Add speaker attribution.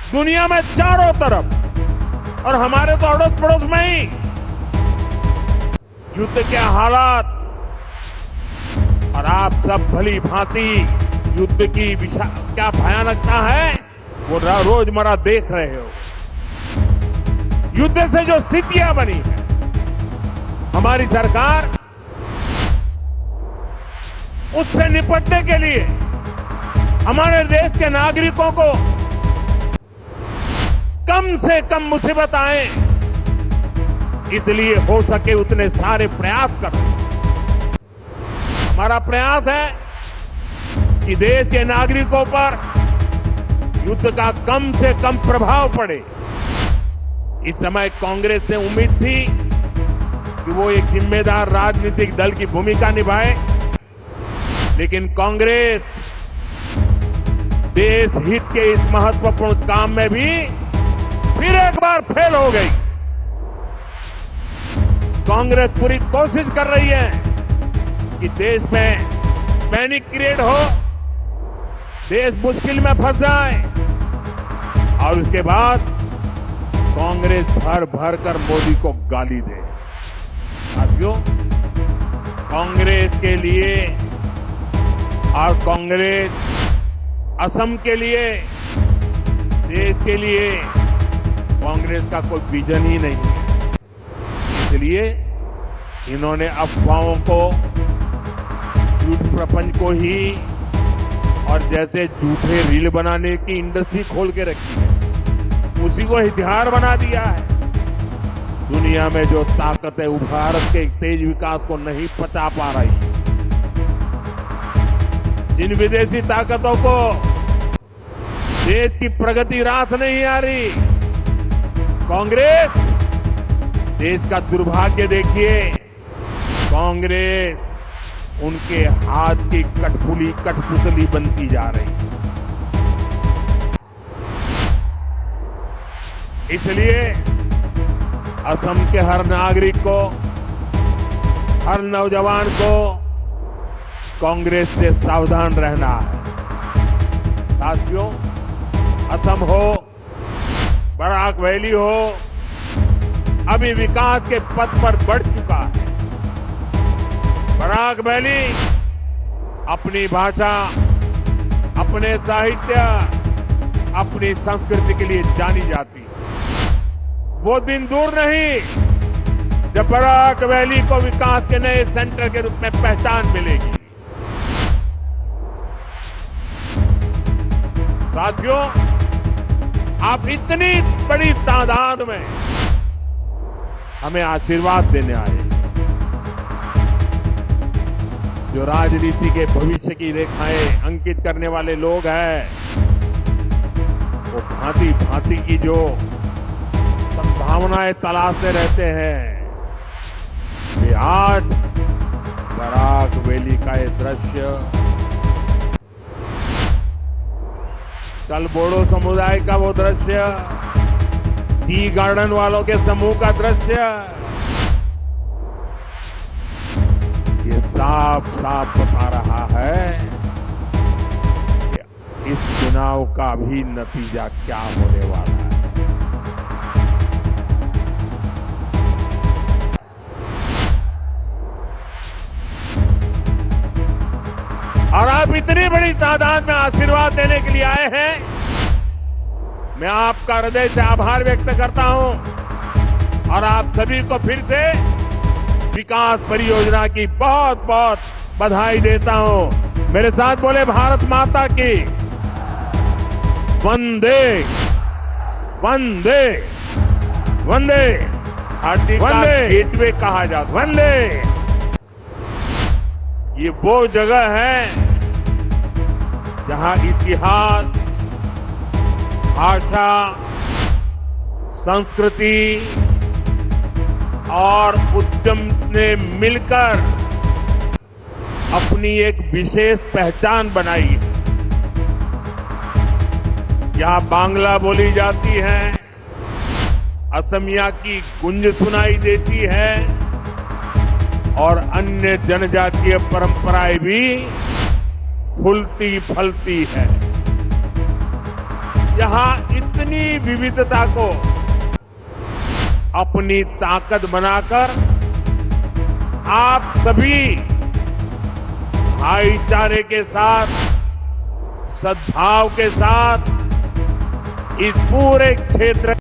Speaker 1: दुनिया में चारों तरफ और हमारे तो अड़ोस पड़ोस में ही युद्ध के हालात, और आप सब भली भांति युद्ध की क्या भयानकता है वो रोजमर्रा देख रहे हो। युद्ध से जो स्थितियां बनी है, हमारी सरकार उससे निपटने के लिए हमारे देश के नागरिकों को कम से कम मुसीबत आए, इसलिए हो सके उतने सारे प्रयास कर रहे हैं। हमारा प्रयास है कि देश के नागरिकों पर युद्ध का कम से कम प्रभाव पड़े। इस समय कांग्रेस से उम्मीद थी कि वो एक जिम्मेदार राजनीतिक दल की भूमिका निभाए, लेकिन कांग्रेस देश हित के इस महत्वपूर्ण काम में भी फिर एक बार फेल हो गई। कांग्रेस पूरी कोशिश कर रही है कि देश में पैनिक क्रिएट हो, देश मुश्किल में फंस जाए, और उसके बाद कांग्रेस भर भर कर मोदी को गाली दे। साथियों, कांग्रेस के लिए और कांग्रेस असम के लिए, देश के लिए कांग्रेस का कोई विजन ही नहीं है। इसलिए इन्होंने अफवाहों को, झूठ प्रपंच को ही, और जैसे झूठे रील बनाने की इंडस्ट्री खोल के रखी है, उसी को हथियार बना दिया है। दुनिया में जो ताकत है वो भारत के तेज विकास को नहीं पचा पा रही। जिन विदेशी ताकतों को देश की प्रगति रास नहीं आ रही, कांग्रेस, देश का दुर्भाग्य देखिए, कांग्रेस उनके हाथ की कठपुतली बनती जा रही। इसलिए असम के हर नागरिक को, हर नौजवान को कांग्रेस से सावधान रहना है। साथियों, असम हो, बराक वैली हो, अभी विकास के पथ पर बढ़ चुका है। बराक वैली अपनी भाषा, अपने साहित्य, अपनी संस्कृति के लिए जानी जाती है। वो दिन दूर नहीं जब बराक वैली को विकास के नए सेंटर के रूप में पहचान मिलेगी। साथियों, आप इतनी बड़ी तादाद में हमें आशीर्वाद देने आए, जो राजनीति के भविष्य की रेखाएं अंकित करने वाले लोग हैं, वो भांति भांति की जो संभावनाएं तलाशते रहते हैं, वे आज बराक वैली का ये दृश्य, कल बोडो समुदाय का वो दृश्य, टी गार्डन वालों के समूह का दृश्य, ये साफ साफ बता रहा है कि इस चुनाव का भी नतीजा क्या होने वाला है। और आप इतनी बड़ी तादाद में आशीर्वाद देने के लिए आए हैं, मैं आपका हृदय से आभार व्यक्त करता हूं, और आप सभी को फिर से विकास परियोजना की बहुत बहुत बधाई देता हूं। मेरे साथ बोले भारत माता की वंदे वंदे वंदे। वंदे गेटवे कहा जाता, वंदे। ये वो जगह है जहां इतिहास, भाषा, संस्कृति और उद्यम ने मिलकर अपनी एक विशेष पहचान बनाई है। यहां बांग्ला बोली जाती है, असमिया की गूंज सुनाई देती है, और अन्य जनजातीय परंपराएं भी फूलती फलती है। यहां इतनी विविधता को अपनी ताकत बनाकर आप सभी भाईचारे के साथ, सद्भाव के साथ इस पूरे क्षेत्र